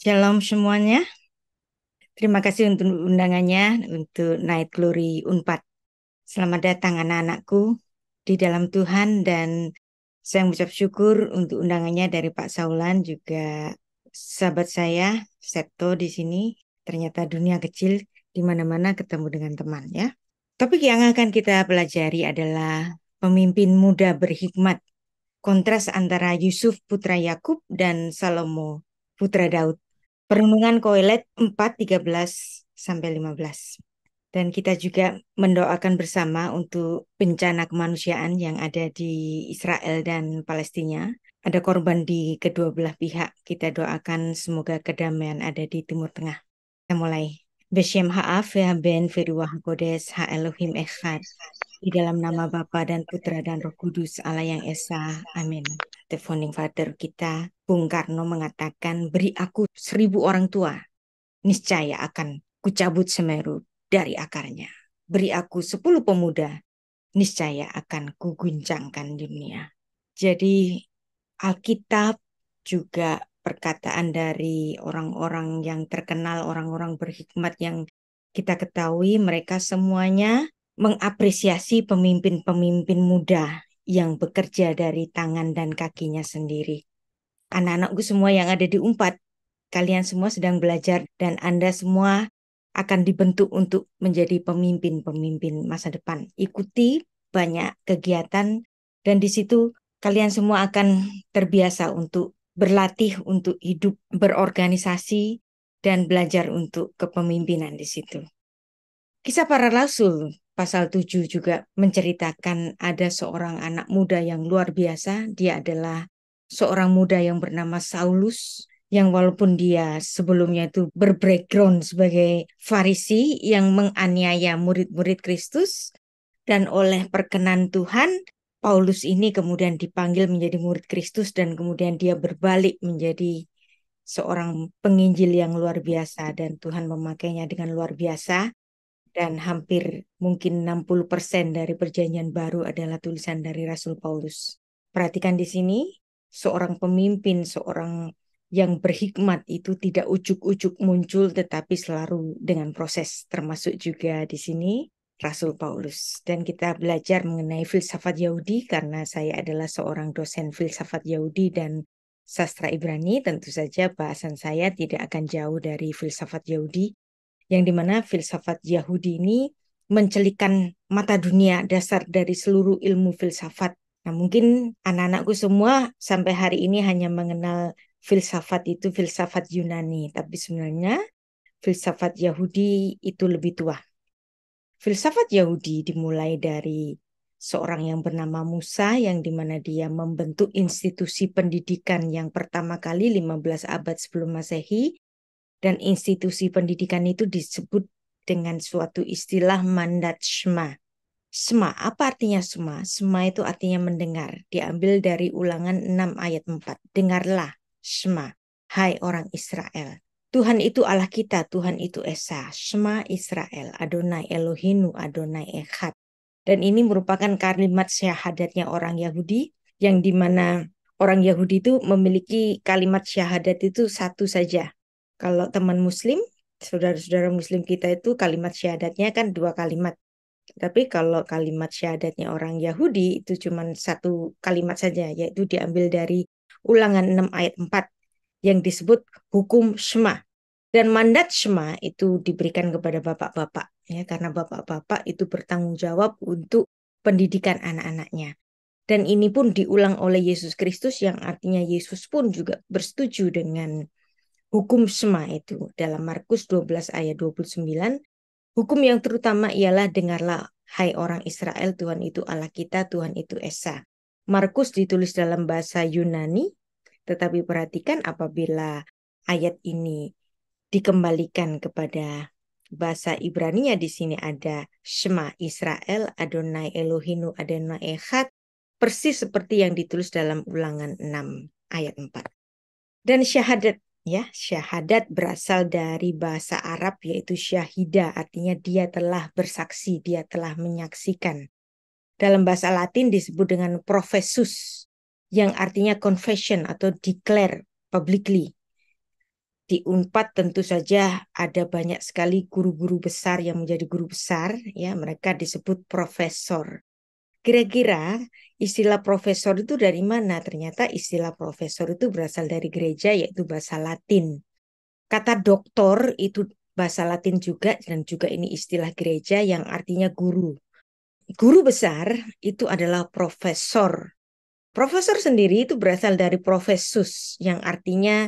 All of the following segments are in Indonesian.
Shalom semuanya. Terima kasih untuk undangannya untuk Night Glory Unpad. Selamat datang anak-anakku di dalam Tuhan, dan saya mengucap syukur untuk undangannya dari Pak Saulan, juga sahabat saya Septo di sini. Ternyata dunia kecil, di mana-mana ketemu dengan teman ya. Topik yang akan kita pelajari adalah pemimpin muda berhikmat. Kontras antara Yusuf putra Yakub dan Salomo putra Daud. Perenungan Kohelet 4:13-15. Dan kita juga mendoakan bersama untuk bencana kemanusiaan yang ada di Israel dan Palestina. Ada korban di kedua belah pihak. Kita doakan semoga kedamaian ada di Timur Tengah. Kita mulai. Beshem ha'af ben Feruah Kodes ha Elohim Echad. Di dalam nama Bapa dan Putra dan Roh Kudus Allah yang Esa. Amin. The founding father kita, Bung Karno, mengatakan, beri aku 1.000 orang tua, niscaya akan kucabut Semeru dari akarnya. Beri aku 10 pemuda, niscaya akan kuguncangkan dunia. Jadi Alkitab juga perkataan dari orang-orang yang terkenal, orang-orang berhikmat yang kita ketahui, mereka semuanya mengapresiasi pemimpin-pemimpin muda yang bekerja dari tangan dan kakinya sendiri. Anak-anakku semua yang ada di Unpad, kalian semua sedang belajar dan Anda semua akan dibentuk untuk menjadi pemimpin-pemimpin masa depan. Ikuti banyak kegiatan dan di situ kalian semua akan terbiasa untuk berlatih untuk hidup berorganisasi dan belajar untuk kepemimpinan di situ. Kisah Para Rasul pasal 7 juga menceritakan ada seorang anak muda yang luar biasa. Dia adalah seorang muda yang bernama Saulus, yang walaupun dia sebelumnya itu berbackground sebagai Farisi yang menganiaya murid-murid Kristus, dan oleh perkenan Tuhan, Paulus ini kemudian dipanggil menjadi murid Kristus dan kemudian dia berbalik menjadi seorang penginjil yang luar biasa, dan Tuhan memakainya dengan luar biasa. Dan hampir mungkin 60% dari perjanjian baru adalah tulisan dari Rasul Paulus. Perhatikan di sini, seorang pemimpin, seorang yang berhikmat itu tidak ujuk-ujuk muncul, tetapi selalu dengan proses. Termasuk juga di sini Rasul Paulus. Dan kita belajar mengenai filsafat Yahudi karena saya adalah seorang dosen filsafat Yahudi dan sastra Ibrani. Tentu saja bahasan saya tidak akan jauh dari filsafat Yahudi, yang dimana filsafat Yahudi ini mencelikan mata dunia dasar dari seluruh ilmu filsafat. Nah, mungkin anak-anakku semua sampai hari ini hanya mengenal filsafat itu filsafat Yunani, tapi sebenarnya filsafat Yahudi itu lebih tua. Filsafat Yahudi dimulai dari seorang yang bernama Musa, yang dimana dia membentuk institusi pendidikan yang pertama kali 15 abad sebelum Masehi. Dan institusi pendidikan itu disebut dengan suatu istilah mandat Shema. Shema, apa artinya Shema? Shema itu artinya mendengar. Diambil dari Ulangan 6 ayat 4. Dengarlah Shema, hai orang Israel. Tuhan itu Allah kita, Tuhan itu Esa. Shema Israel, Adonai Elohinu, Adonai Echad. Dan ini merupakan kalimat syahadatnya orang Yahudi, yang dimana orang Yahudi itu memiliki kalimat syahadat itu satu saja. Kalau teman Muslim, saudara-saudara Muslim kita itu kalimat syahadatnya kan 2 kalimat. Tapi kalau kalimat syahadatnya orang Yahudi itu cuma 1 kalimat saja, yaitu diambil dari Ulangan 6 ayat 4 yang disebut hukum Shema. Dan mandat Shema itu diberikan kepada bapak-bapak, ya, karena bapak-bapak itu bertanggung jawab untuk pendidikan anak-anaknya. Dan ini pun diulang oleh Yesus Kristus, yang artinya Yesus pun juga bersetuju dengan hukum Shema itu. Dalam Markus 12 ayat 29, hukum yang terutama ialah dengarlah hai orang Israel, Tuhan itu Allah kita, Tuhan itu Esa. Markus ditulis dalam bahasa Yunani, tetapi perhatikan apabila ayat ini dikembalikan kepada bahasa Ibraninya, di sini ada Shema Israel, Adonai Elohinu, Adonai Echad, persis seperti yang ditulis dalam Ulangan 6 ayat 4. Dan syahadat, ya, syahadat berasal dari bahasa Arab yaitu syahida, artinya dia telah bersaksi, dia telah menyaksikan. Dalam bahasa Latin disebut dengan professus, yang artinya confession atau declare publicly. Di Unpad tentu saja ada banyak sekali guru-guru besar yang menjadi guru besar, ya, mereka disebut profesor. Kira-kira istilah profesor itu dari mana? Ternyata istilah profesor itu berasal dari gereja, yaitu bahasa Latin. Kata doktor itu bahasa Latin juga, dan juga ini istilah gereja yang artinya guru. Guru besar itu adalah profesor. Profesor sendiri itu berasal dari professus, yang artinya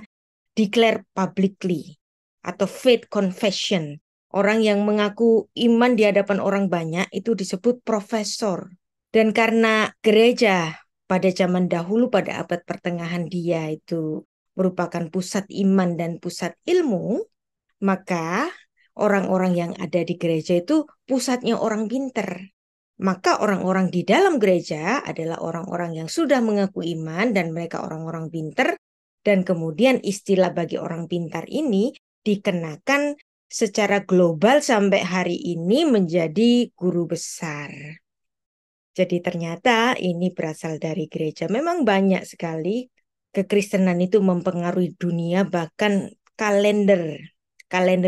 declare publicly atau faith confession. Orang yang mengaku iman di hadapan orang banyak itu disebut profesor. Dan karena gereja pada zaman dahulu, pada abad pertengahan, dia itu merupakan pusat iman dan pusat ilmu, maka orang-orang yang ada di gereja itu pusatnya orang pinter. Maka orang-orang di dalam gereja adalah orang-orang yang sudah mengaku iman dan mereka orang-orang pinter. Dan kemudian istilah bagi orang pintar ini dikenakan secara global sampai hari ini menjadi guru besar. Jadi ternyata ini berasal dari gereja. Memang banyak sekali kekristenan itu mempengaruhi dunia, bahkan kalender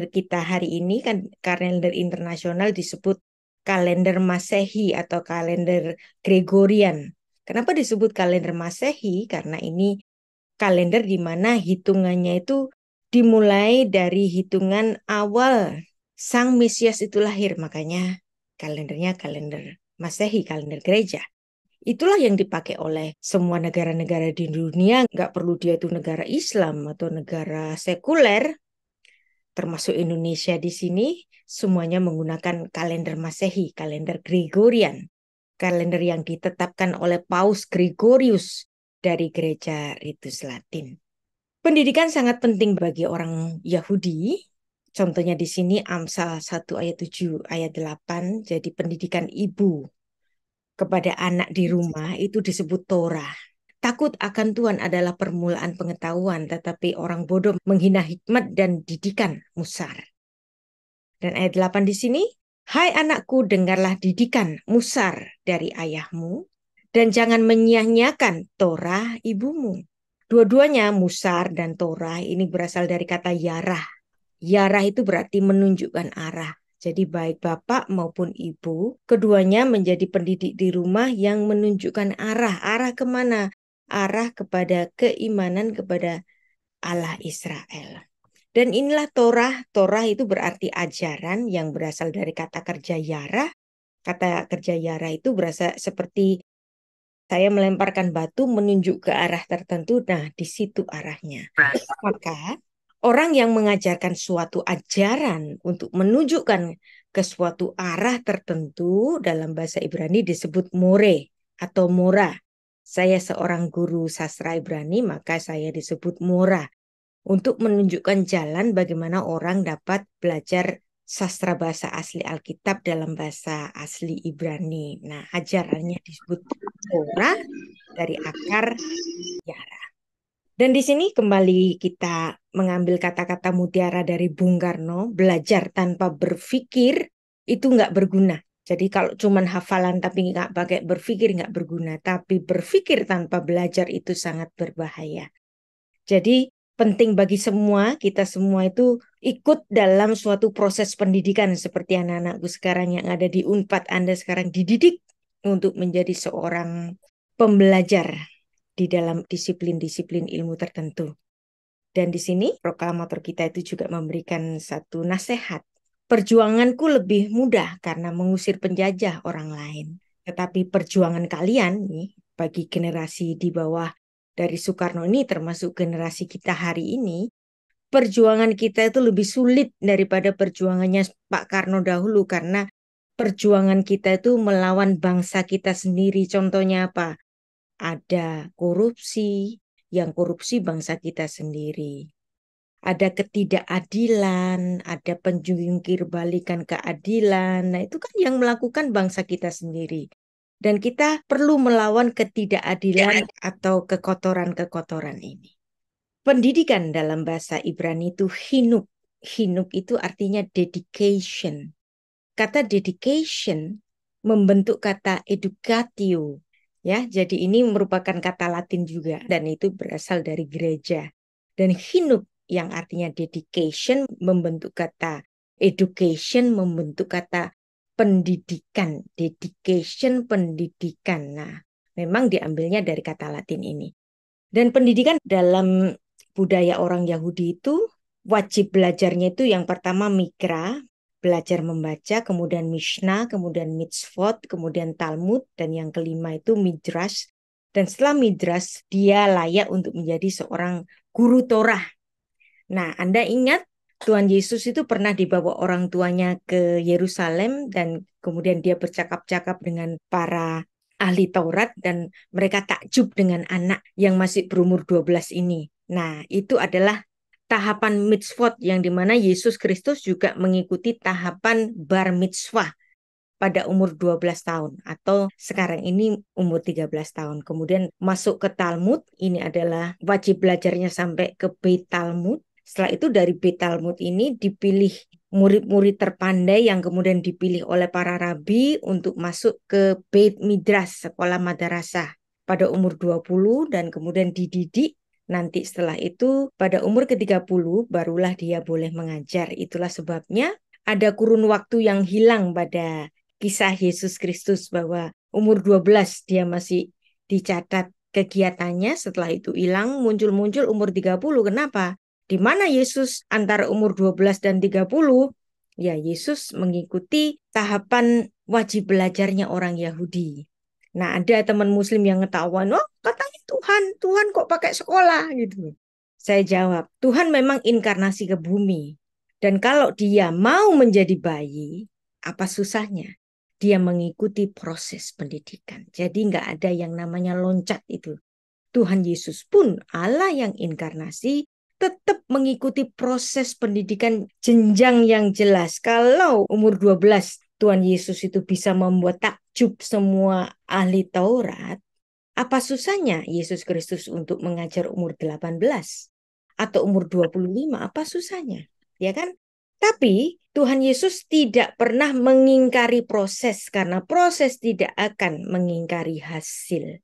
kita hari ini kan kalender internasional disebut kalender Masehi atau kalender Gregorian. Kenapa disebut kalender Masehi? Karena ini kalender di mana hitungannya itu dimulai dari hitungan awal Sang Mesias itu lahir. Makanya kalendernya kalender Masehi, kalender gereja. Itulah yang dipakai oleh semua negara-negara di dunia. Nggak perlu dia itu negara Islam atau negara sekuler, termasuk Indonesia di sini, semuanya menggunakan kalender Masehi, kalender Gregorian, kalender yang ditetapkan oleh Paus Gregorius dari gereja Ritus Latin. Pendidikan sangat penting bagi orang Yahudi. Contohnya di sini Amsal 1 ayat 7 ayat 8, jadi pendidikan ibu kepada anak di rumah itu disebut Torah. Takut akan Tuhan adalah permulaan pengetahuan, tetapi orang bodoh menghina hikmat dan didikan musar. Dan ayat 8 di sini, hai anakku, dengarlah didikan musar dari ayahmu, dan jangan menyia-nyiakan Torah ibumu. Dua-duanya musar dan Torah ini berasal dari kata yarah. Yarah itu berarti menunjukkan arah. Jadi baik bapak maupun ibu, keduanya menjadi pendidik di rumah yang menunjukkan arah. Arah kemana? Arah kepada keimanan kepada Allah Israel. Dan inilah Torah. Torah itu berarti ajaran yang berasal dari kata kerja yarah. Kata kerja yarah itu berasal seperti saya melemparkan batu menunjuk ke arah tertentu. Nah, di situ arahnya. Maka orang yang mengajarkan suatu ajaran untuk menunjukkan ke suatu arah tertentu dalam bahasa Ibrani disebut more atau mora. Saya seorang guru sastra Ibrani, maka saya disebut mora. Untuk menunjukkan jalan bagaimana orang dapat belajar sastra bahasa asli Alkitab dalam bahasa asli Ibrani. Nah, ajarannya disebut mora dari akar yara. Dan di sini kembali kita mengambil kata-kata mutiara dari Bung Karno, belajar tanpa berpikir itu nggak berguna. Jadi kalau cuman hafalan tapi nggak pakai berpikir nggak berguna. Tapi berpikir tanpa belajar itu sangat berbahaya. Jadi penting bagi semua, kita semua itu ikut dalam suatu proses pendidikan seperti anak-anakku sekarang yang ada di Unpad. Anda sekarang dididik untuk menjadi seorang pembelajar di dalam disiplin-disiplin ilmu tertentu. Dan di sini proklamator kita itu juga memberikan satu nasihat. Perjuanganku lebih mudah karena mengusir penjajah orang lain. Tetapi perjuangan kalian nih, bagi generasi di bawah dari Soekarno ini, termasuk generasi kita hari ini, perjuangan kita itu lebih sulit daripada perjuangannya Pak Karno dahulu. Karena perjuangan kita itu melawan bangsa kita sendiri. Contohnya apa? Ada korupsi, yang korupsi bangsa kita sendiri. Ada ketidakadilan, ada penjungkir balikan keadilan. Nah, itu kan yang melakukan bangsa kita sendiri. Dan kita perlu melawan ketidakadilan atau kekotoran-kekotoran ini. Pendidikan dalam bahasa Ibrani itu hinuk. Hinuk itu artinya dedication. Kata dedication membentuk kata educatio. Ya, jadi ini merupakan kata Latin juga dan itu berasal dari gereja. Dan hinuk yang artinya dedication membentuk kata education, membentuk kata pendidikan, dedication, pendidikan. Nah, memang diambilnya dari kata Latin ini. Dan pendidikan dalam budaya orang Yahudi itu wajib belajarnya itu yang pertama mikra, belajar membaca, kemudian Mishnah, kemudian mitzvot, kemudian Talmud, dan yang kelima itu midrash. Dan setelah midrash, dia layak untuk menjadi seorang guru Torah. Nah, Anda ingat Tuhan Yesus itu pernah dibawa orang tuanya ke Yerusalem dan kemudian dia bercakap-cakap dengan para ahli Taurat dan mereka takjub dengan anak yang masih berumur 12 ini. Nah, itu adalah tahapan mitzvot yang dimana Yesus Kristus juga mengikuti tahapan bar mitzvah pada umur 12 tahun atau sekarang ini umur 13 tahun. Kemudian masuk ke Talmud, ini adalah wajib belajarnya sampai ke Beit Talmud. Setelah itu dari Beit Talmud ini dipilih murid-murid terpandai yang kemudian dipilih oleh para rabi untuk masuk ke Beit Midrash, sekolah madrasah pada umur 20 dan kemudian dididik. Nanti setelah itu pada umur ke-30 barulah dia boleh mengajar. Itulah sebabnya ada kurun waktu yang hilang pada kisah Yesus Kristus bahwa umur 12 dia masih dicatat kegiatannya, setelah itu hilang, muncul-muncul umur 30. Kenapa? Di mana Yesus antara umur 12 dan 30? Ya, Yesus mengikuti tahapan wajib belajarnya orang Yahudi. Nah, ada teman muslim yang ngetahuan, oh katanya Tuhan kok pakai sekolah gitu. Saya jawab, Tuhan memang inkarnasi ke bumi. Dan kalau dia mau menjadi bayi, apa susahnya? Dia mengikuti proses pendidikan. Jadi nggak ada yang namanya loncat itu. Tuhan Yesus pun Allah yang inkarnasi tetap mengikuti proses pendidikan jenjang yang jelas. Kalau umur 12 Tuhan Yesus itu bisa membuat takjub semua ahli Taurat, apa susahnya Yesus Kristus untuk mengajar umur 18 atau umur 25? Apa susahnya? Ya kan? Tapi Tuhan Yesus tidak pernah mengingkari proses karena proses tidak akan mengingkari hasil.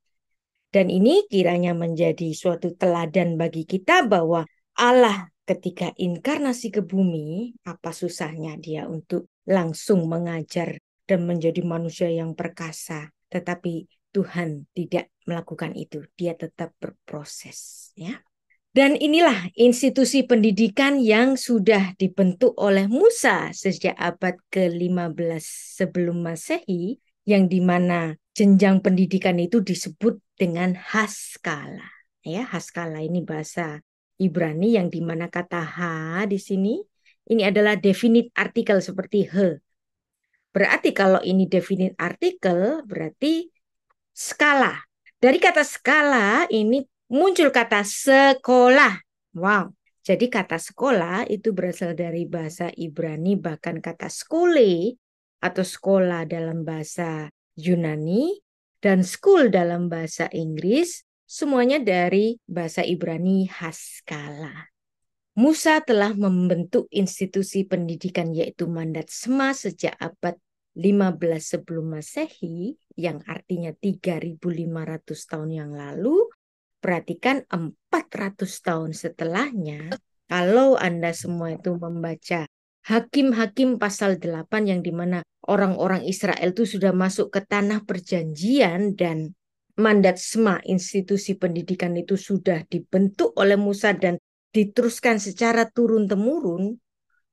Dan ini kiranya menjadi suatu teladan bagi kita bahwa Allah ketika inkarnasi ke bumi, apa susahnya dia untuk langsung mengajar dan menjadi manusia yang perkasa. Tetapi Tuhan tidak melakukan itu. Dia tetap berproses, ya. Dan inilah institusi pendidikan yang sudah dibentuk oleh Musa sejak abad ke-15 sebelum Masehi, yang dimana jenjang pendidikan itu disebut dengan haskala. Ya, haskala ini bahasa Ibrani yang dimana kata ha di sini ini adalah definite artikel seperti he. Berarti kalau ini definite artikel berarti skala. Dari kata skala ini muncul kata sekolah. Wow. Jadi kata sekolah itu berasal dari bahasa Ibrani, bahkan kata skole atau sekolah dalam bahasa Yunani dan school dalam bahasa Inggris, semuanya dari bahasa Ibrani haskala. Musa telah membentuk institusi pendidikan yaitu Mandat Sema sejak abad 15 sebelum Masehi, yang artinya 3.500 tahun yang lalu. Perhatikan 400 tahun setelahnya, kalau Anda semua itu membaca Hakim-Hakim pasal 8 yang dimana orang-orang Israel itu sudah masuk ke tanah perjanjian dan Mandat Sema, institusi pendidikan itu sudah dibentuk oleh Musa dan diteruskan secara turun-temurun.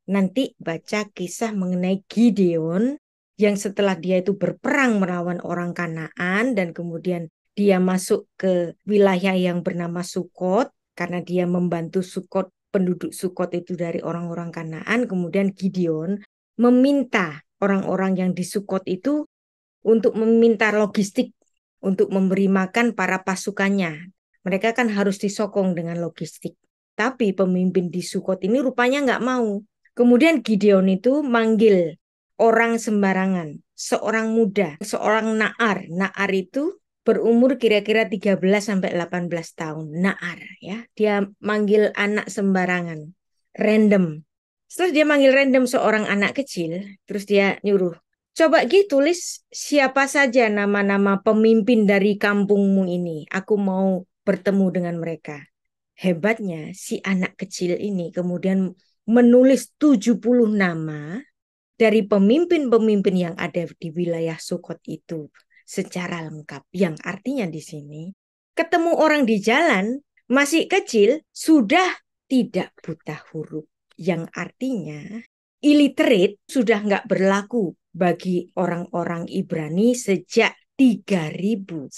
Nanti baca kisah mengenai Gideon yang setelah dia itu berperang melawan orang Kanaan dan kemudian dia masuk ke wilayah yang bernama Sukot karena dia membantu Sukot, penduduk Sukot itu dari orang-orang Kanaan. Kemudian Gideon meminta orang-orang yang di Sukot itu untuk meminta logistik untuk memberi makan para pasukannya. Mereka kan harus disokong dengan logistik. Tapi pemimpin di Sukot ini rupanya nggak mau. Kemudian Gideon itu manggil orang sembarangan, seorang muda, seorang Na'ar. Na'ar itu berumur kira-kira 13 sampai 18 tahun. Na'ar ya. Dia manggil anak sembarangan, random. Setelah dia manggil random seorang anak kecil, terus dia nyuruh, coba tulis siapa saja nama-nama pemimpin dari kampungmu ini. Aku mau bertemu dengan mereka. hebatnya si anak kecil ini kemudian menulis 70 nama dari pemimpin-pemimpin yang ada di wilayah Sukot itu secara lengkap. Yang artinya di sini, ketemu orang di jalan, masih kecil, sudah tidak buta huruf. Yang artinya, illiterate sudah nggak berlaku bagi orang-orang Ibrani sejak 3.100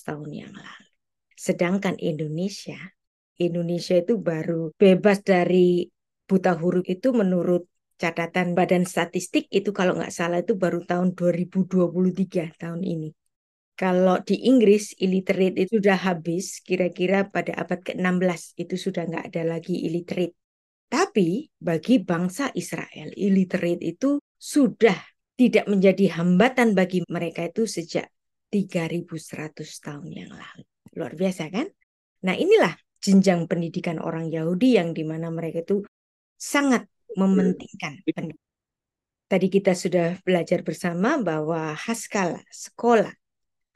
tahun yang lalu. Sedangkan Indonesia itu baru bebas dari buta huruf itu menurut catatan Badan Statistik itu kalau nggak salah itu baru tahun 2023 tahun ini. Kalau di Inggris illiterate itu sudah habis kira-kira pada abad ke-16 itu sudah nggak ada lagi illiterate. Tapi bagi bangsa Israel illiterate itu sudah tidak menjadi hambatan bagi mereka itu sejak 3.100 tahun yang lalu. Luar biasa kan? Nah inilah jenjang pendidikan orang Yahudi yang dimana mereka itu sangat mementingkan pendidikan. Tadi kita sudah belajar bersama bahwa haskala, sekolah.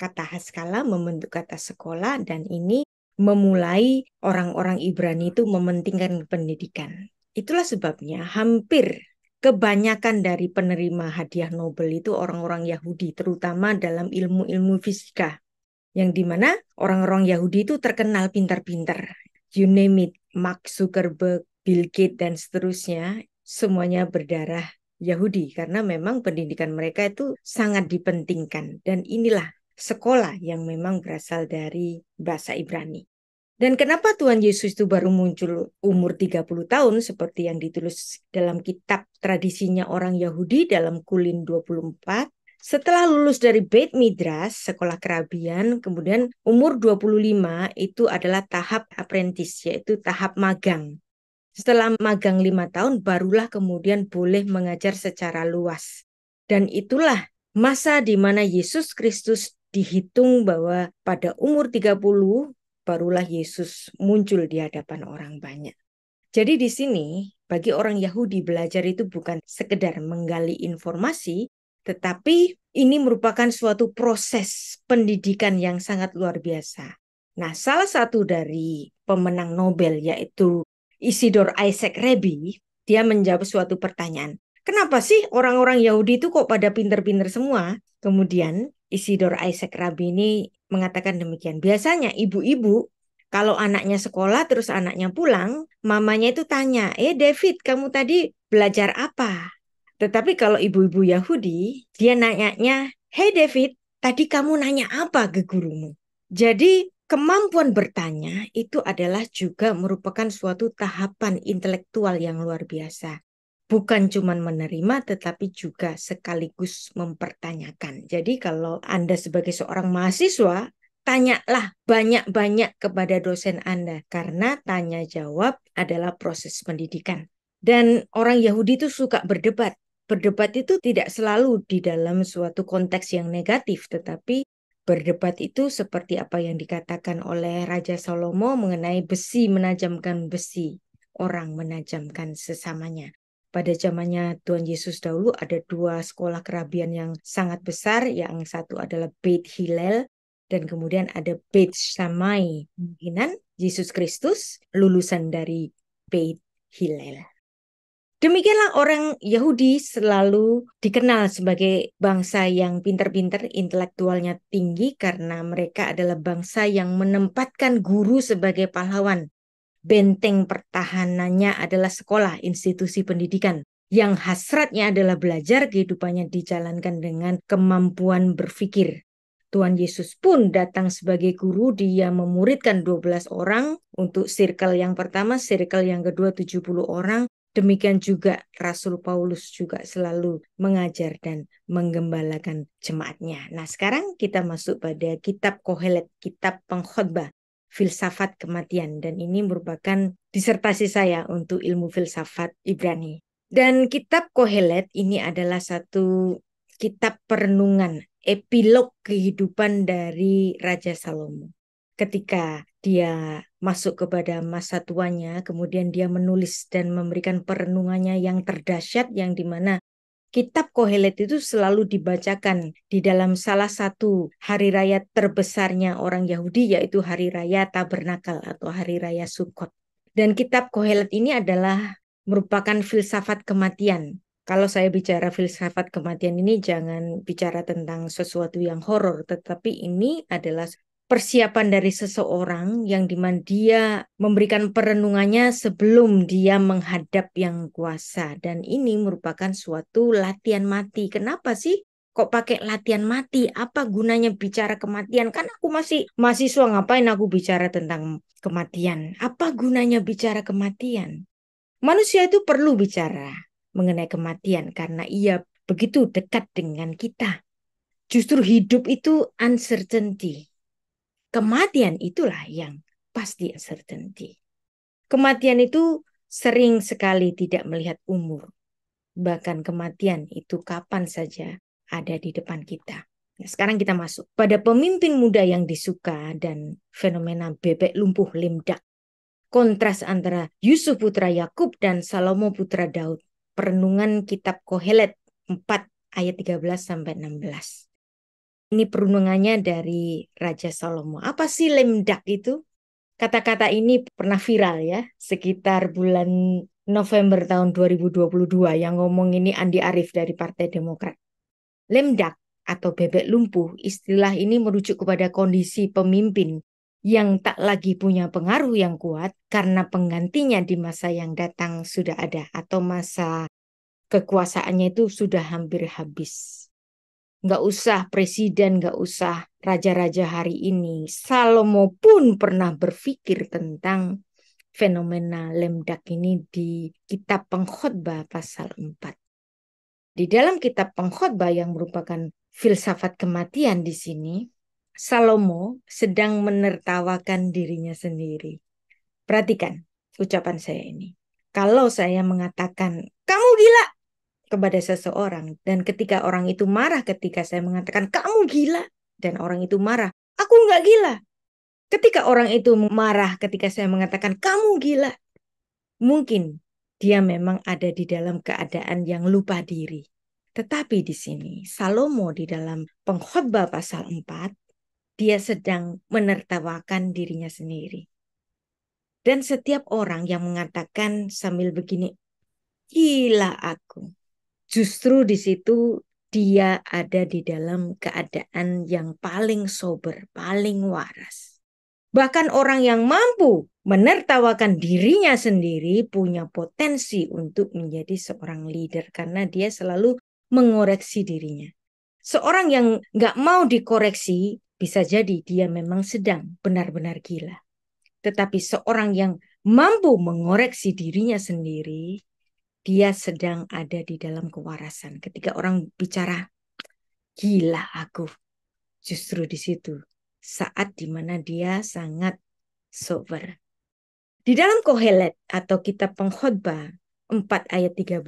Kata haskala membentuk kata sekolah dan ini memulai orang-orang Ibrani itu mementingkan pendidikan. Itulah sebabnya hampir kebanyakan dari penerima hadiah Nobel itu orang-orang Yahudi, terutama dalam ilmu-ilmu fisika. Yang dimana orang-orang Yahudi itu terkenal pintar-pintar. You name it, Mark Zuckerberg, Bill Gates, dan seterusnya, semuanya berdarah Yahudi. Karena memang pendidikan mereka itu sangat dipentingkan. Dan inilah sekolah yang memang berasal dari bahasa Ibrani. Dan kenapa Tuhan Yesus itu baru muncul umur 30 tahun seperti yang ditulis dalam kitab tradisinya orang Yahudi dalam Kulin 24. Setelah lulus dari Beit Midrash, sekolah kerabian, kemudian umur 25 itu adalah tahap apprentice, yaitu tahap magang. Setelah magang 5 tahun, barulah kemudian boleh mengajar secara luas. Dan itulah masa di mana Yesus Kristus dihitung bahwa pada umur 30, barulah Yesus muncul di hadapan orang banyak. Jadi di sini, bagi orang Yahudi belajar itu bukan sekedar menggali informasi, tetapi ini merupakan suatu proses pendidikan yang sangat luar biasa. Nah, salah satu dari pemenang Nobel yaitu Isidore Isaac Rabi, dia menjawab suatu pertanyaan. Kenapa sih orang-orang Yahudi itu kok pada pinter-pinter semua? Kemudian Isidore Isaac Rabi ini mengatakan demikian. Biasanya ibu-ibu kalau anaknya sekolah terus anaknya pulang, mamanya itu tanya, David, kamu tadi belajar apa? Tetapi kalau ibu-ibu Yahudi, dia nanyanya, hey David, tadi kamu nanya apa ke gurumu? Jadi kemampuan bertanya itu adalah juga merupakan suatu tahapan intelektual yang luar biasa. Bukan cuma menerima, tetapi juga sekaligus mempertanyakan. Jadi kalau Anda sebagai seorang mahasiswa, tanyalah banyak-banyak kepada dosen Anda. Karena tanya jawab adalah proses pendidikan. Dan orang Yahudi itu suka berdebat. Berdebat itu tidak selalu di dalam suatu konteks yang negatif, tetapi berdebat itu seperti apa yang dikatakan oleh Raja Salomo mengenai besi menajamkan besi, orang menajamkan sesamanya. Pada zamannya Tuhan Yesus dahulu ada dua sekolah kerabian yang sangat besar, yang satu adalah Beit Hillel dan kemudian ada Beit Shammai. Kemungkinan Yesus Kristus lulusan dari Beit Hillel. Demikianlah orang Yahudi selalu dikenal sebagai bangsa yang pintar-pintar, intelektualnya tinggi karena mereka adalah bangsa yang menempatkan guru sebagai pahlawan. Benteng pertahanannya adalah sekolah, institusi pendidikan. Yang hasratnya adalah belajar, kehidupannya dijalankan dengan kemampuan berpikir. Tuhan Yesus pun datang sebagai guru, dia memuridkan 12 orang untuk circle yang pertama, circle yang kedua 70 orang. Demikian juga Rasul Paulus juga selalu mengajar dan menggembalakan jemaatnya. Nah sekarang kita masuk pada kitab Kohelet, kitab pengkhotbah, filsafat kematian. Dan ini merupakan disertasi saya untuk ilmu filsafat Ibrani. Dan kitab Kohelet ini adalah satu kitab perenungan, epilog kehidupan dari Raja Salomo. Ketika dia masuk kepada masa tuanya, kemudian dia menulis dan memberikan perenungannya yang terdahsyat, yang dimana Kitab Kohelet itu selalu dibacakan di dalam salah satu hari raya terbesarnya orang Yahudi, yaitu hari raya Tabernakal atau hari raya Sukkot. Dan kitab Kohelet ini adalah merupakan filsafat kematian. Kalau saya bicara filsafat kematian ini jangan bicara tentang sesuatu yang horor, tetapi ini adalah persiapan dari seseorang yang dimana dia memberikan perenungannya sebelum dia menghadap yang kuasa. Dan ini merupakan suatu latihan mati. Kenapa sih kok pakai latihan mati? Apa gunanya bicara kematian? Kan aku masih mahasiswa, ngapain aku bicara tentang kematian? Apa gunanya bicara kematian? Manusia itu perlu bicara mengenai kematian karena ia begitu dekat dengan kita. Justru hidup itu uncertainty. Kematian itulah yang pasti uncertainty. Kematian itu sering sekali tidak melihat umur. Bahkan kematian itu kapan saja ada di depan kita. Nah, sekarang kita masuk pada pemimpin muda yang disuka dan fenomena bebek lumpuh limdak. Kontras antara Yusuf putra Yakub dan Salomo putra Daud. Perenungan kitab Kohelet 4 ayat 13 sampai 16. Ini perenungannya dari Raja Salomo. Apa sih lemdak itu? Kata-kata ini pernah viral ya, sekitar bulan November tahun 2022 yang ngomong ini Andi Arief dari Partai Demokrat. Lemdak atau bebek lumpuh, istilah ini merujuk kepada kondisi pemimpin yang tak lagi punya pengaruh yang kuat karena penggantinya di masa yang datang sudah ada atau masa kekuasaannya itu sudah hampir habis. Nggak usah presiden, nggak usah raja-raja hari ini. Salomo pun pernah berpikir tentang fenomena lemdak ini di kitab Pengkhotbah pasal 4. Di dalam kitab Pengkhotbah yang merupakan filsafat kematian di sini, Salomo sedang menertawakan dirinya sendiri. Perhatikan ucapan saya ini. Kalau saya mengatakan, kamu gila kepada seseorang, dan ketika orang itu marah ketika saya mengatakan, kamu gila, dan orang itu marah, aku nggak gila. Ketika orang itu marah ketika saya mengatakan, kamu gila, mungkin dia memang ada di dalam keadaan yang lupa diri. Tetapi di sini, Salomo di dalam Pengkhotbah pasal 4, dia sedang menertawakan dirinya sendiri. Dan setiap orang yang mengatakan sambil begini, gila aku. Justru di situ dia ada di dalam keadaan yang paling sober, paling waras. Bahkan orang yang mampu menertawakan dirinya sendiri punya potensi untuk menjadi seorang leader karena dia selalu mengoreksi dirinya. Seorang yang nggak mau dikoreksi bisa jadi dia memang sedang benar-benar gila. Tetapi seorang yang mampu mengoreksi dirinya sendiri, dia sedang ada di dalam kewarasan. Ketika orang bicara, gila aku, justru di situ saat dimana dia sangat sober. Di dalam Kohelet atau kitab Pengkhotbah 4 ayat 13,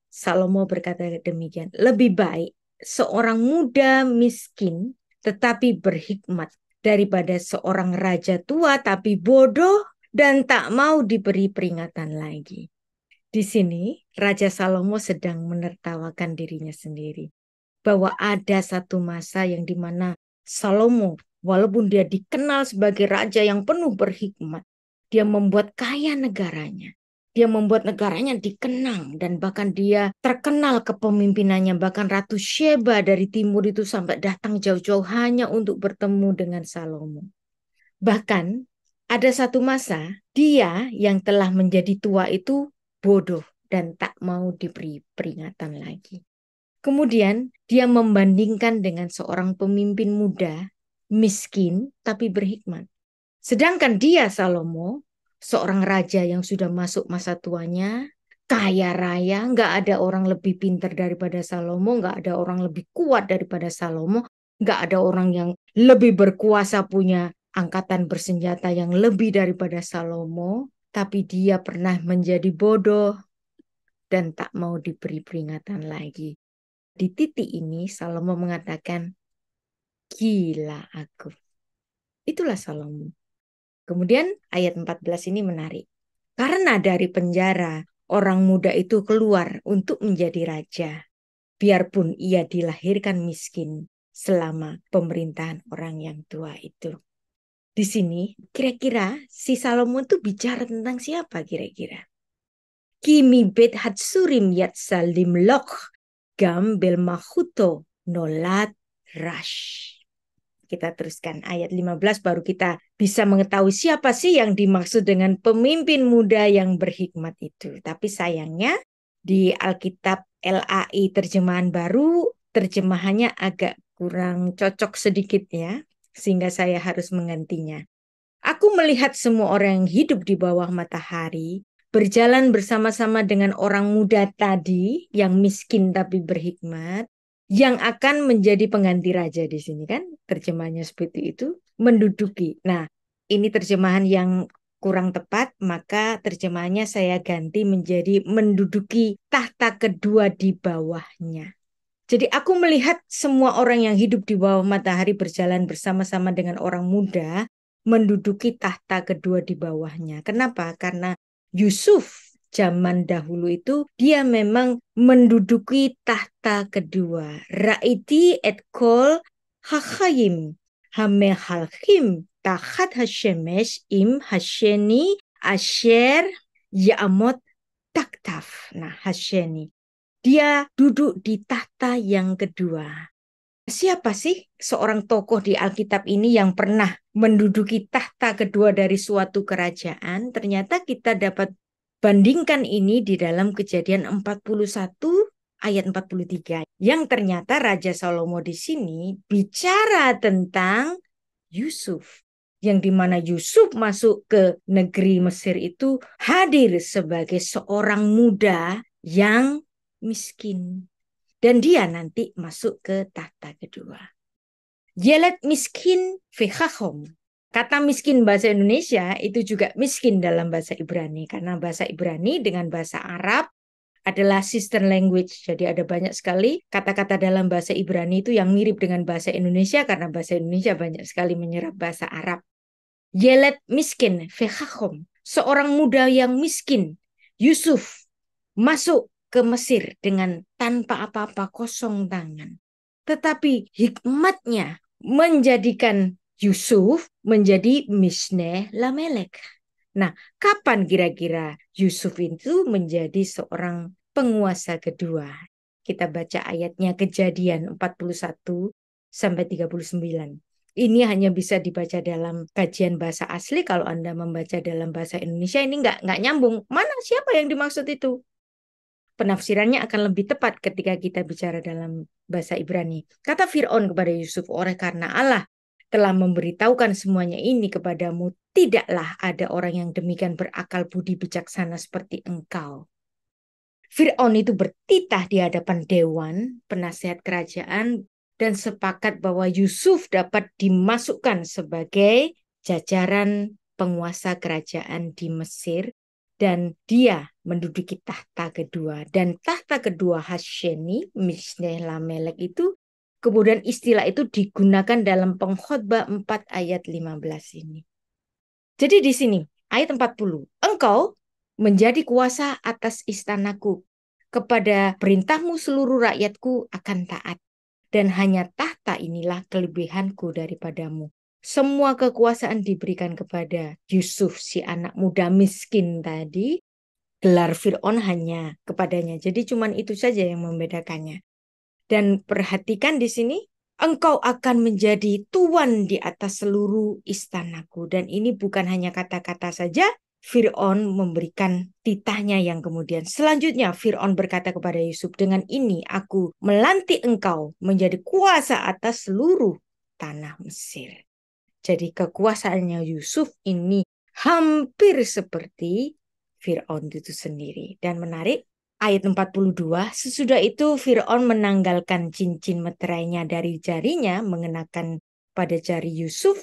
Salomo berkata demikian, lebih baik seorang muda miskin tetapi berhikmat daripada seorang raja tua tapi bodoh dan tak mau diberi peringatan lagi. Di sini Raja Salomo sedang menertawakan dirinya sendiri. Bahwa ada satu masa yang dimana Salomo, walaupun dia dikenal sebagai raja yang penuh berhikmat, dia membuat kaya negaranya. Dia membuat negaranya dikenang dan bahkan dia terkenal kepemimpinannya. Bahkan Ratu Sheba dari timur itu sampai datang jauh-jauh hanya untuk bertemu dengan Salomo. Bahkan ada satu masa dia yang telah menjadi tua itu bodoh dan tak mau diberi peringatan lagi. Kemudian dia membandingkan dengan seorang pemimpin muda, miskin tapi berhikmat. Sedangkan dia Salomo, seorang raja yang sudah masuk masa tuanya, kaya raya, nggak ada orang lebih pintar daripada Salomo, nggak ada orang lebih kuat daripada Salomo, nggak ada orang yang lebih berkuasa punya angkatan bersenjata yang lebih daripada Salomo, tapi dia pernah menjadi bodoh dan tak mau diberi peringatan lagi. Di titik ini Salomo mengatakan, gila aku. Itulah Salomo. Kemudian ayat 14 ini menarik. Karena dari penjara orang muda itu keluar untuk menjadi raja. biarpun ia dilahirkan miskin selama pemerintahan orang yang tua itu. Di sini kira-kira si Salomo itu bicara tentang siapa kira-kira? Kimi bet hatsurim yat salim loch gam bel mahuto nolat rash. Kita teruskan ayat 15 baru kita bisa mengetahui siapa sih yang dimaksud dengan pemimpin muda yang berhikmat itu. Tapi sayangnya di Alkitab LAI terjemahan baru, terjemahannya agak kurang cocok sedikit ya, sehingga saya harus menggantinya. Aku melihat semua orang yang hidup di bawah matahari berjalan bersama-sama dengan orang muda tadi yang miskin tapi berhikmat, yang akan menjadi pengganti raja di sini kan, terjemahannya seperti itu, menduduki. Nah, ini terjemahan yang kurang tepat, maka terjemahannya saya ganti menjadi menduduki tahta kedua di bawahnya. Jadi aku melihat semua orang yang hidup di bawah matahari berjalan bersama-sama dengan orang muda menduduki tahta kedua di bawahnya. Kenapa? Karena Yusuf zaman dahulu itu dia memang menduduki tahta kedua. Ra'iti et kol hachayim hamehalchim tachat hashemesh im hasheni asher ya'amot taktaf. Nah, hasheni. Dia duduk di tahta yang kedua. Siapa sih seorang tokoh di Alkitab ini yang pernah menduduki tahta kedua dari suatu kerajaan? Ternyata kita dapat bandingkan ini di dalam Kejadian 41 ayat 43. Yang ternyata Raja Salomo di sini bicara tentang Yusuf. Yang dimana Yusuf masuk ke negeri Mesir itu hadir sebagai seorang muda yang miskin. Dan dia nanti masuk ke tahta kedua. Yelet miskin vechachom. Kata miskin bahasa Indonesia itu juga miskin dalam bahasa Ibrani. Karena bahasa Ibrani dengan bahasa Arab adalah sister language. Jadi ada banyak sekali kata-kata dalam bahasa Ibrani itu yang mirip dengan bahasa Indonesia. Karena bahasa Indonesia banyak sekali menyerap bahasa Arab. Yelet miskin vechachom. Seorang muda yang miskin. Yusuf masuk ke Mesir dengan tanpa apa-apa, kosong tangan. Tetapi hikmatnya menjadikan Yusuf menjadi Misneh Lamelek. Nah, kapan kira-kira Yusuf itu menjadi seorang penguasa kedua? Kita baca ayatnya Kejadian 41 sampai 39. Ini hanya bisa dibaca dalam kajian bahasa asli. Kalau Anda membaca dalam bahasa Indonesia ini nggak nyambung. Mana siapa yang dimaksud itu? Penafsirannya akan lebih tepat ketika kita bicara dalam bahasa Ibrani. Kata Fir'aun kepada Yusuf, oleh karena Allah telah memberitahukan semuanya ini kepadamu, tidaklah ada orang yang demikian berakal budi bijaksana seperti engkau. Fir'aun itu bertitah di hadapan dewan, penasihat kerajaan, dan sepakat bahwa Yusuf dapat dimasukkan sebagai jajaran penguasa kerajaan di Mesir, dan dia menduduki tahta kedua. Dan tahta kedua Hasheni, Misneh Lamelek itu, kemudian istilah itu digunakan dalam Pengkhotbah 4 ayat 15 ini. Jadi di sini, ayat 40, engkau menjadi kuasa atas istanaku. Kepada perintahmu seluruh rakyatku akan taat. Dan hanya tahta inilah kelebihanku daripadamu. Semua kekuasaan diberikan kepada Yusuf, si anak muda miskin tadi. Gelar Fir'aun hanya kepadanya. Jadi cuman itu saja yang membedakannya. Dan perhatikan di sini, engkau akan menjadi tuan di atas seluruh istanaku. Dan ini bukan hanya kata-kata saja. Fir'aun memberikan titahnya yang kemudian. Selanjutnya Fir'aun berkata kepada Yusuf, dengan ini aku melantik engkau menjadi kuasa atas seluruh tanah Mesir. Jadi kekuasaannya Yusuf ini hampir seperti Fir'aun itu sendiri. Dan menarik, ayat 42, sesudah itu Fir'aun menanggalkan cincin meterainya dari jarinya, mengenakan pada jari Yusuf,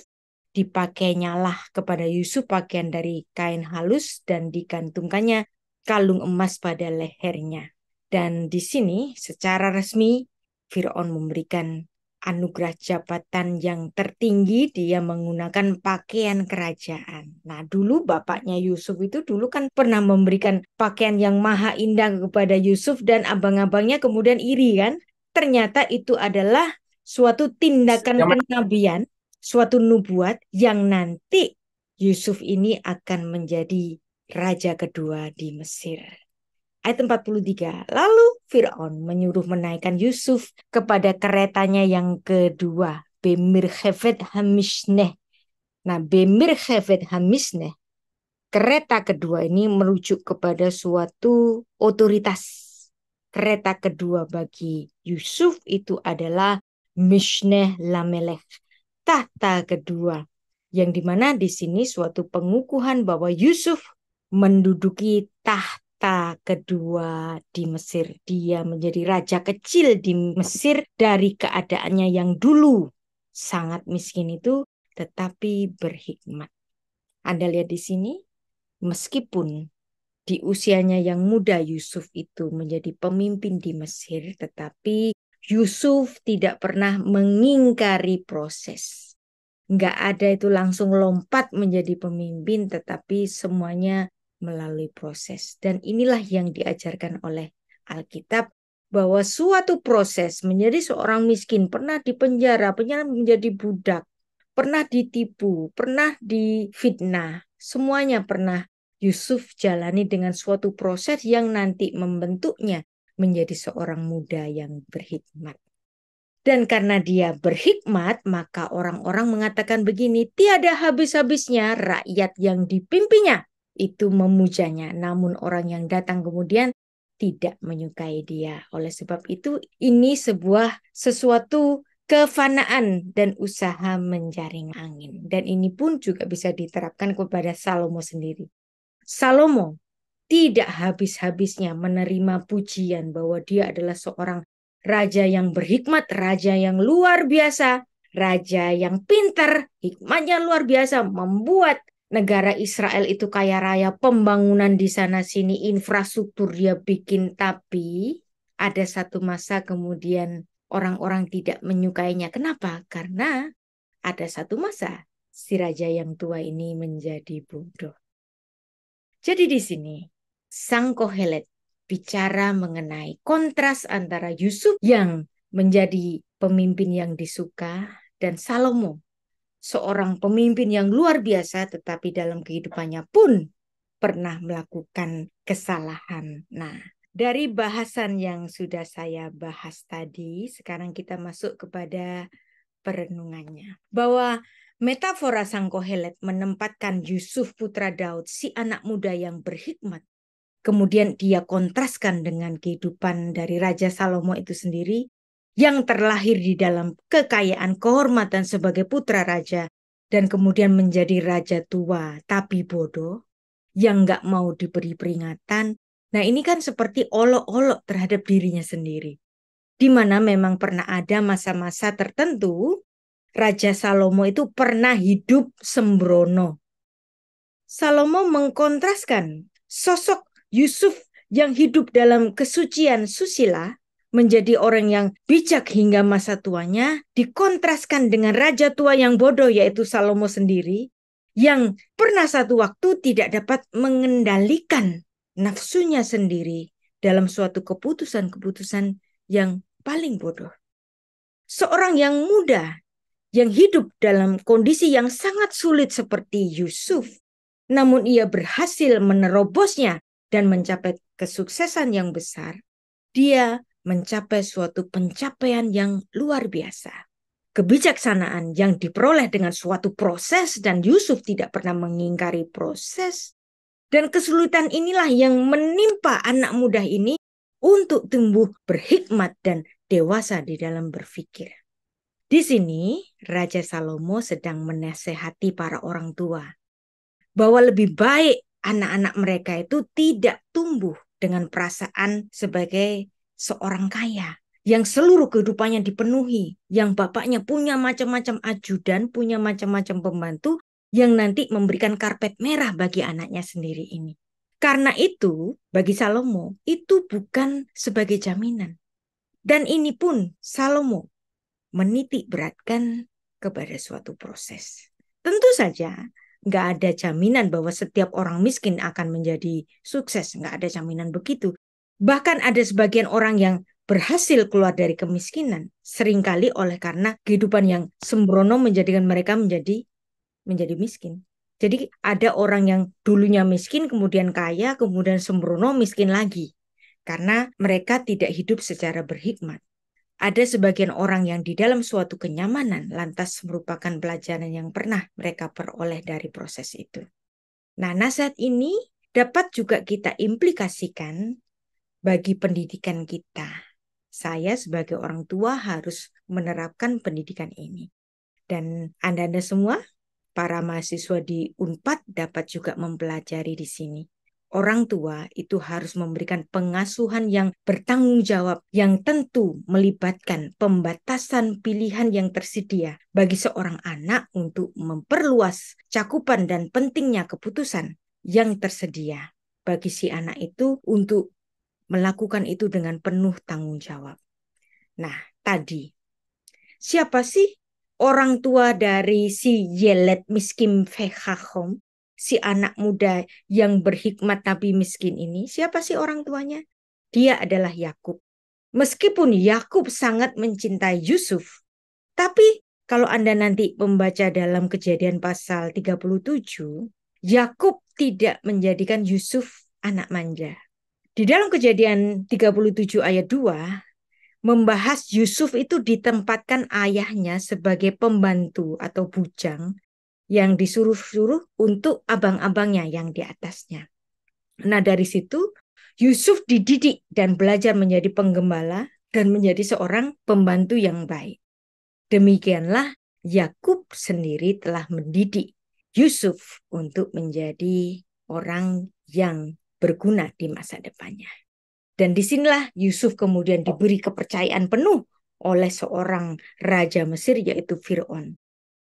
dipakainya lah kepada Yusuf pakaian dari kain halus dan digantungkannya kalung emas pada lehernya. Dan di sini secara resmi Fir'aun memberikan anugerah jabatan yang tertinggi, dia menggunakan pakaian kerajaan. Nah, dulu bapaknya Yusuf itu dulu kan pernah memberikan pakaian yang maha indah kepada Yusuf dan abang-abangnya kemudian iri kan. Ternyata itu adalah suatu tindakan kenabian, suatu nubuat yang nanti Yusuf ini akan menjadi raja kedua di Mesir. Ayat 43. Lalu Fir'aun menyuruh menaikkan Yusuf kepada keretanya yang kedua, Bemir Hevet Hamishneh. Nah, Bemir Hevet Hamishneh, kereta kedua ini merujuk kepada suatu otoritas. Kereta kedua bagi Yusuf itu adalah Mishneh Lamelech, tahta kedua. Yang dimana di sini suatu pengukuhan bahwa Yusuf menduduki tahta kedua di Mesir. Dia menjadi raja kecil di Mesir dari keadaannya yang dulu sangat miskin itu, tetapi berhikmat. Anda lihat di sini, meskipun di usianya yang muda Yusuf itu menjadi pemimpin di Mesir, tetapi Yusuf tidak pernah mengingkari proses. Nggak ada itu langsung lompat menjadi pemimpin, tetapi semuanya melalui proses. Dan inilah yang diajarkan oleh Alkitab, bahwa suatu proses menjadi seorang miskin, pernah dipenjara, pernah menjadi budak, pernah ditipu, pernah difitnah, semuanya pernah Yusuf jalani dengan suatu proses yang nanti membentuknya menjadi seorang muda yang berhikmat. Dan karena dia berhikmat, maka orang-orang mengatakan begini, tiada habis-habisnya rakyat yang dipimpinnya itu memujanya. Namun orang yang datang kemudian tidak menyukai dia. Oleh sebab itu, ini sesuatu kefanaan dan usaha menjaring angin. Dan ini pun juga bisa diterapkan kepada Salomo sendiri. Salomo tidak habis-habisnya menerima pujian bahwa dia adalah seorang raja yang berhikmat, raja yang luar biasa, raja yang pintar, hikmatnya luar biasa, membuat negara Israel itu kaya raya, pembangunan di sana sini, infrastruktur dia bikin, tapi ada satu masa kemudian orang-orang tidak menyukainya. Kenapa? Karena ada satu masa si raja yang tua ini menjadi bodoh. Jadi di sini Sang Kohelet bicara mengenai kontras antara Yusuf yang menjadi pemimpin yang disuka dan Salomo, seorang pemimpin yang luar biasa tetapi dalam kehidupannya pun pernah melakukan kesalahan. Nah, dari bahasan yang sudah saya bahas tadi, sekarang kita masuk kepada perenungannya. Bahwa metafora Sang Kohelet menempatkan Yusuf putra Daud, si anak muda yang berhikmat. Kemudian dia kontraskan dengan kehidupan dari Raja Salomo itu sendiri yang terlahir di dalam kekayaan kehormatan sebagai putra raja dan kemudian menjadi raja tua tapi bodoh yang nggak mau diberi peringatan. Nah, ini kan seperti olok-olok terhadap dirinya sendiri. Di mana memang pernah ada masa-masa tertentu Raja Salomo itu pernah hidup sembrono. Salomo mengkontraskan sosok Yusuf yang hidup dalam kesucian susila menjadi orang yang bijak hingga masa tuanya, dikontraskan dengan raja tua yang bodoh yaitu Salomo sendiri, yang pernah satu waktu tidak dapat mengendalikan nafsunya sendiri dalam suatu keputusan-keputusan yang paling bodoh. Seorang yang muda, yang hidup dalam kondisi yang sangat sulit seperti Yusuf, namun ia berhasil menerobosnya dan mencapai kesuksesan yang besar. Dia mencapai suatu pencapaian yang luar biasa. Kebijaksanaan yang diperoleh dengan suatu proses dan Yusuf tidak pernah mengingkari proses. Dan kesulitan inilah yang menimpa anak muda ini untuk tumbuh berhikmat dan dewasa di dalam berpikir. Di sini Raja Salomo sedang menasehati para orang tua bahwa lebih baik anak-anak mereka itu tidak tumbuh dengan perasaan sebagai seorang kaya yang seluruh kehidupannya dipenuhi, yang bapaknya punya macam-macam ajudan, punya macam-macam pembantu yang nanti memberikan karpet merah bagi anaknya sendiri ini. Karena itu, bagi Salomo, itu bukan sebagai jaminan. Dan ini pun Salomo menitik beratkan kepada suatu proses. Tentu saja nggak ada jaminan bahwa setiap orang miskin akan menjadi sukses. Nggak ada jaminan begitu. Bahkan ada sebagian orang yang berhasil keluar dari kemiskinan. Seringkali oleh karena kehidupan yang sembrono menjadikan mereka menjadi miskin. Jadi ada orang yang dulunya miskin, kemudian kaya, kemudian sembrono, miskin lagi. Karena mereka tidak hidup secara berhikmat. Ada sebagian orang yang di dalam suatu kenyamanan lantas merupakan pelajaran yang pernah mereka peroleh dari proses itu. Nah, nasihat ini dapat juga kita implikasikan bagi pendidikan kita. Saya sebagai orang tua harus menerapkan pendidikan ini. Dan Anda-Anda semua, para mahasiswa di Unpad dapat juga mempelajari di sini. Orang tua itu harus memberikan pengasuhan yang bertanggung jawab, yang tentu melibatkan pembatasan pilihan yang tersedia bagi seorang anak untuk memperluas cakupan dan pentingnya keputusan yang tersedia bagi si anak itu untuk melakukan itu dengan penuh tanggung jawab. Nah, tadi, siapa sih orang tua dari si Yelet Miskin Fechachom? Si anak muda yang berhikmat tapi miskin ini, siapa sih orang tuanya? Dia adalah Yakub. Meskipun Yakub sangat mencintai Yusuf, tapi kalau Anda nanti membaca dalam Kejadian pasal 37, Yakub tidak menjadikan Yusuf anak manja. Di dalam Kejadian 37 ayat 2, membahas Yusuf itu ditempatkan ayahnya sebagai pembantu atau bujang yang disuruh-suruh untuk abang-abangnya yang di atasnya. Nah, dari situ Yusuf dididik dan belajar menjadi penggembala dan menjadi seorang pembantu yang baik. Demikianlah Yakub sendiri telah mendidik Yusuf untuk menjadi orang yang berguna di masa depannya. Dan disinilah Yusuf kemudian diberi kepercayaan penuh oleh seorang raja Mesir yaitu Fir'aun.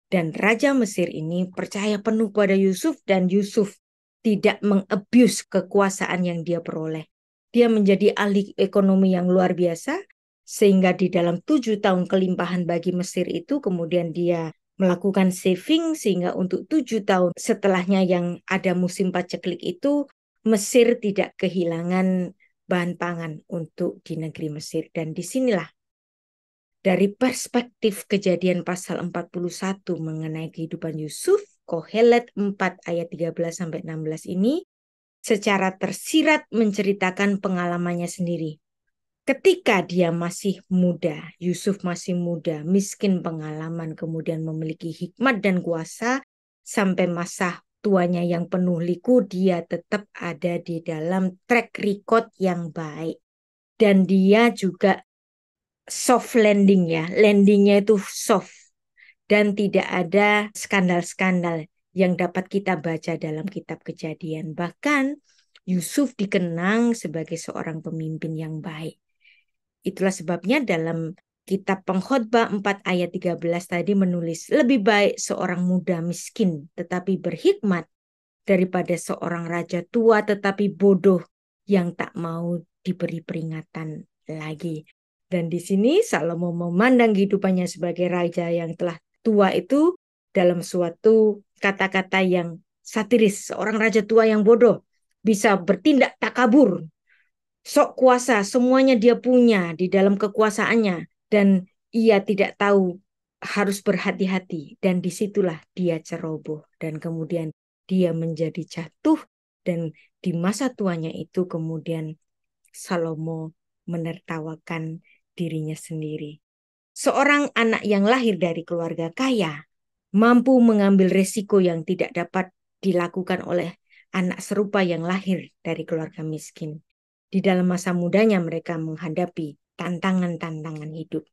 Dan Raja Mesir ini percaya penuh pada Yusuf dan Yusuf tidak mengabuse kekuasaan yang dia peroleh. Dia menjadi ahli ekonomi yang luar biasa sehingga di dalam 7 tahun kelimpahan bagi Mesir itu kemudian dia melakukan saving sehingga untuk 7 tahun setelahnya yang ada musim paceklik itu Mesir tidak kehilangan bahan pangan untuk di negeri Mesir. Dan disinilah dari perspektif Kejadian pasal 41 mengenai kehidupan Yusuf, Kohelet 4 ayat 13-16 ini secara tersirat menceritakan pengalamannya sendiri. Ketika dia masih muda, Yusuf masih muda, miskin pengalaman, kemudian memiliki hikmat dan kuasa, sampai masa tuanya yang penuh liku, dia tetap ada di dalam track record yang baik. Dan dia juga soft landing ya, landingnya itu soft dan tidak ada skandal-skandal yang dapat kita baca dalam kitab Kejadian. Bahkan Yusuf dikenang sebagai seorang pemimpin yang baik. Itulah sebabnya dalam kitab Pengkhotbah 4 ayat 13 tadi menulis, lebih baik seorang muda miskin tetapi berhikmat daripada seorang raja tua tetapi bodoh yang tak mau diberi peringatan lagi. Dan di sini Salomo memandang kehidupannya sebagai raja yang telah tua itu dalam suatu kata-kata yang satiris. Seorang raja tua yang bodoh bisa bertindak takabur, sok kuasa, semuanya dia punya di dalam kekuasaannya. Dan ia tidak tahu harus berhati-hati. Dan disitulah dia ceroboh. Dan kemudian dia menjadi jatuh. Dan di masa tuanya itu kemudian Salomo menertawakan dirinya sendiri. Seorang anak yang lahir dari keluarga kaya mampu mengambil resiko yang tidak dapat dilakukan oleh anak serupa yang lahir dari keluarga miskin. Di dalam masa mudanya mereka menghadapi tantangan-tantangan hidup.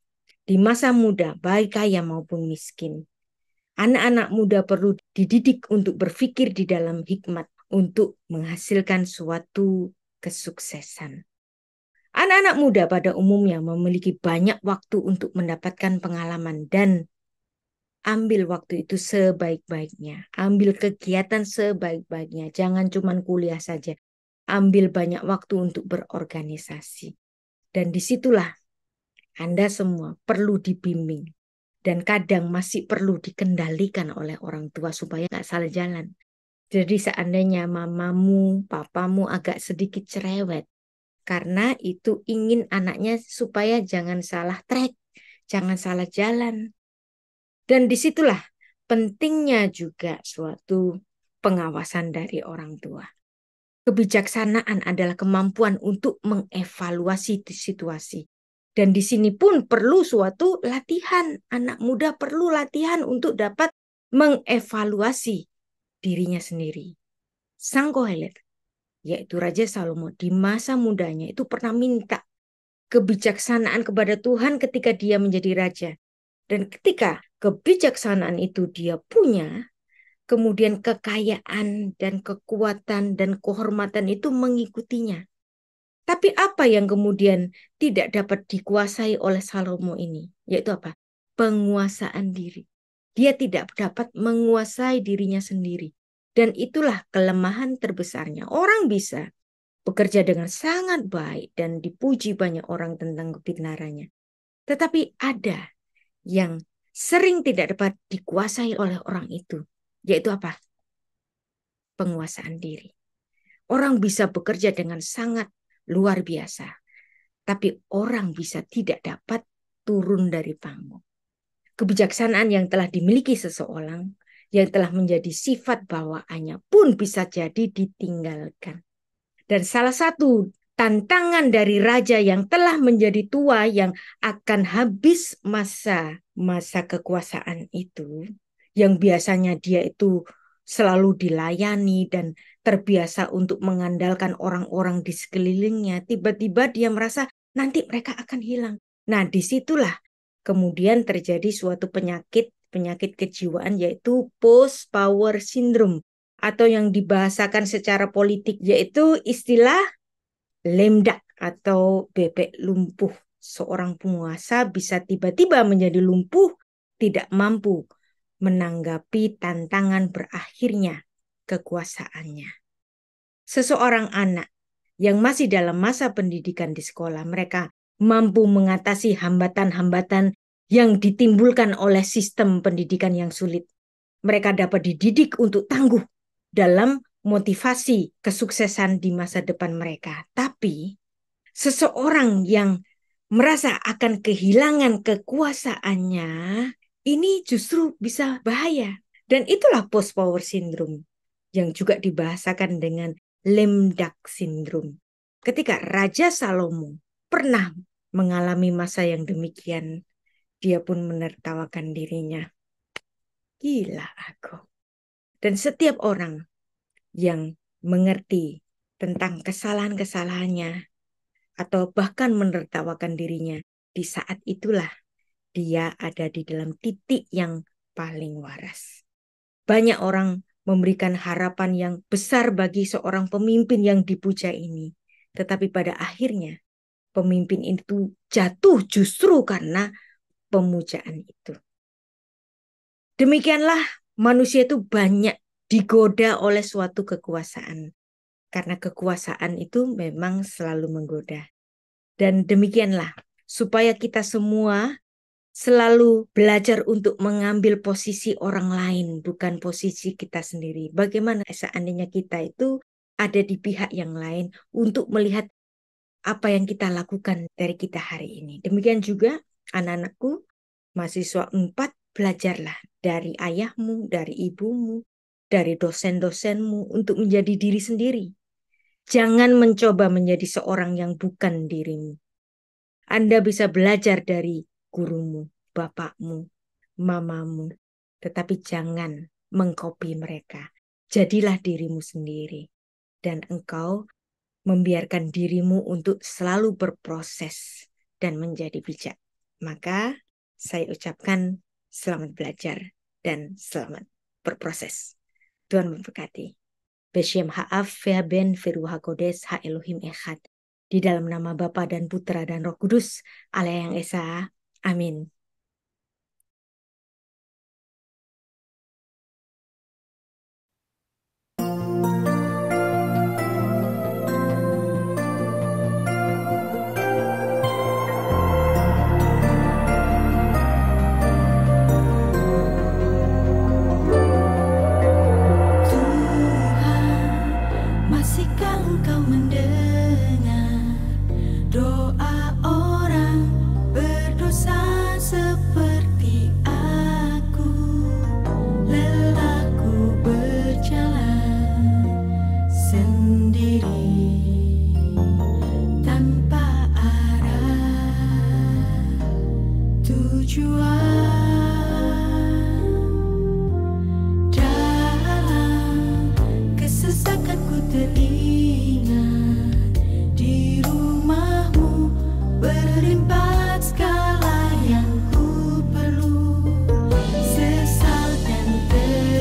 Di masa muda, baik kaya maupun miskin. Anak-anak muda perlu dididik untuk berpikir di dalam hikmat untuk menghasilkan suatu kesuksesan. Anak-anak muda pada umumnya memiliki banyak waktu untuk mendapatkan pengalaman dan ambil waktu itu sebaik-baiknya. Ambil kegiatan sebaik-baiknya. Jangan cuma kuliah saja. Ambil banyak waktu untuk berorganisasi. Dan disitulah Anda semua perlu dibimbing. Dan kadang masih perlu dikendalikan oleh orang tua supaya nggak salah jalan. Jadi seandainya mamamu, papamu agak sedikit cerewet, karena itu ingin anaknya supaya jangan salah track, jangan salah jalan. Dan disitulah pentingnya juga suatu pengawasan dari orang tua. Kebijaksanaan adalah kemampuan untuk mengevaluasi situasi. Dan di sini pun perlu suatu latihan. Anak muda perlu latihan untuk dapat mengevaluasi dirinya sendiri. Sang Kohelet, yaitu Raja Salomo, di masa mudanya itu pernah minta kebijaksanaan kepada Tuhan ketika dia menjadi raja. Dan ketika kebijaksanaan itu dia punya, kemudian kekayaan dan kekuatan dan kehormatan itu mengikutinya. Tapi apa yang kemudian tidak dapat dikuasai oleh Salomo ini? Yaitu apa? Penguasaan diri. Dia tidak dapat menguasai dirinya sendiri. Dan itulah kelemahan terbesarnya. Orang bisa bekerja dengan sangat baik dan dipuji banyak orang tentang kebenarannya. Tetapi ada yang sering tidak dapat dikuasai oleh orang itu. Yaitu apa? Penguasaan diri. Orang bisa bekerja dengan sangat luar biasa. Tapi orang bisa tidak dapat turun dari panggung. Kebijaksanaan yang telah dimiliki seseorang, yang telah menjadi sifat bawaannya pun bisa jadi ditinggalkan. Dan salah satu tantangan dari raja yang telah menjadi tua, yang akan habis masa kekuasaan itu, yang biasanya dia itu selalu dilayani dan terbiasa untuk mengandalkan orang-orang di sekelilingnya, tiba-tiba dia merasa nanti mereka akan hilang. Nah, disitulah kemudian terjadi suatu penyakit kejiwaan, yaitu post power syndrome, atau yang dibahasakan secara politik yaitu istilah lemdak atau bebek lumpuh. Seorang penguasa bisa tiba-tiba menjadi lumpuh, tidak mampu menanggapi tantangan berakhirnya kekuasaannya. Seseorang anak yang masih dalam masa pendidikan di sekolah, mereka mampu mengatasi hambatan-hambatan yang ditimbulkan oleh sistem pendidikan yang sulit. Mereka dapat dididik untuk tangguh dalam motivasi kesuksesan di masa depan mereka. Tapi seseorang yang merasa akan kehilangan kekuasaannya, ini justru bisa bahaya. Dan itulah post power syndrome yang juga dibahasakan dengan lemdak syndrome. Ketika Raja Salomo pernah mengalami masa yang demikian, dia pun menertawakan dirinya. Gila aku. Dan setiap orang yang mengerti tentang kesalahan-kesalahannya atau bahkan menertawakan dirinya, di saat itulah dia ada di dalam titik yang paling waras. Banyak orang memberikan harapan yang besar bagi seorang pemimpin yang dipuja ini. Tetapi pada akhirnya pemimpin itu jatuh justru karena pemujaan itu. Demikianlah manusia itu banyak digoda oleh suatu kekuasaan. Karena kekuasaan itu memang selalu menggoda. Dan demikianlah supaya kita semua selalu belajar untuk mengambil posisi orang lain, bukan posisi kita sendiri. Bagaimana seandainya kita itu ada di pihak yang lain untuk melihat apa yang kita lakukan dari kita hari ini. Demikian juga anak-anakku, mahasiswa 4, belajarlah dari ayahmu, dari ibumu, dari dosen-dosenmu untuk menjadi diri sendiri. Jangan mencoba menjadi seorang yang bukan dirimu. Anda bisa belajar dari gurumu, bapakmu, mamamu, tetapi jangan mengkopi mereka. Jadilah dirimu sendiri, dan engkau membiarkan dirimu untuk selalu berproses dan menjadi bijak. Maka saya ucapkan selamat belajar dan selamat berproses. Tuhan memberkati. Beshem ha'af ve'aben ve'ruha kodes ha'elohim echad. Di dalam nama Bapa dan Putra dan Roh Kudus, Allah yang Esa. Amin.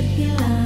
berkilau.